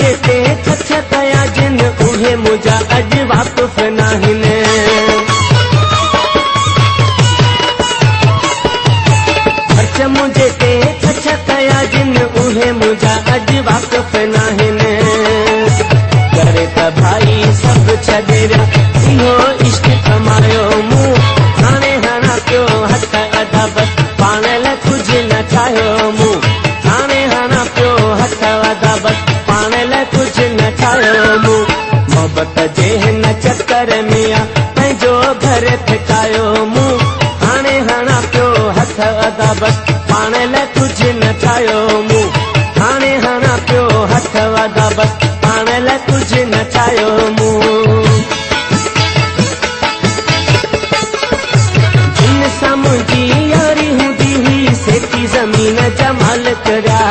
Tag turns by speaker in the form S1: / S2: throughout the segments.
S1: मुझे ते छछ कया जिन उहे मुझा अज वाक़ुफ़ नाहिन। खर्च मुझे ते छछ कया जिन उहे मुझा अज वाक़ुफ़ नाहिन। करे त भाई सब छॾिया इहो इश्क कमायो मूं हाणे हणा पियो हथ अदा बस पाण लाइ कुझु न ठाहियो मूं हाणे हणा पियो हथ अदा बस पाण लाइ कुझु न ठाहियो मूं मोहबत जे हिन चकर में आ पंहिंजो घर फिकायो मूं हाणे हणा पियो हथ अदा बस पाण लाइ कुझु न ठाहियो मूं हाणे हणा पियो हथ अदा बस पाण लाइ कुझु न ठाहियो मूं। जिन सां मुंहिंजी यारी हूंदी हुई सेती ज़मीन जा मालिक रहा।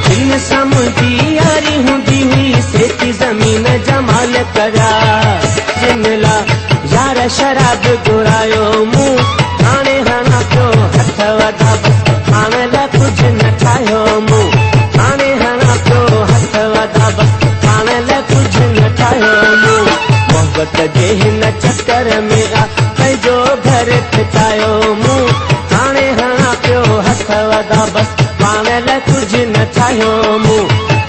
S1: जिन सां मुंहिंजी यारी हूंदी हुई सेती ज़मीन जा मालिक रहा। जिन ला यार शराब घुरायो मूं हाणे हणा पियो हथ वधा बस पाण लाइ कुझु न ठाहियो मूं हाणे हणा पियो हथ वधा बस पाण लाइ कुझु न ठाहियो मूं मोहबत जे हिन चकर में आ पंहिंजो घर फिकायो मूं हाणे हणा पियो हथ वधा बस पाण लाइ कुझु न ठाहियो मूं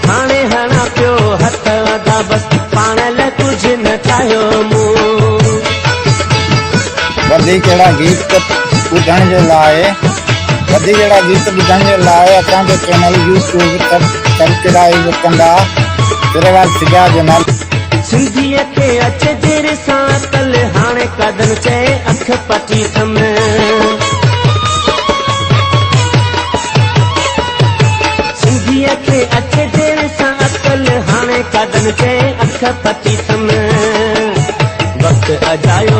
S1: हाणे हणा पियो हथ वधा बस पाण लाइ कुझु न ठाहियो मूं।
S2: वधीक अहिड़ा गीत ॿुधण जे लाइ असांजो चैनल यूट्यूब सब्सक्राइब कंदा। सिरेवाल सिजा जो नालो
S1: सिंधीअ खे अचे देर सां कल हाणे कदन चए अख पटी थम। सिंधीअ खे अचे देर सां अकल हाणे कदन चए अख पटी थम। वक़्तु अजायो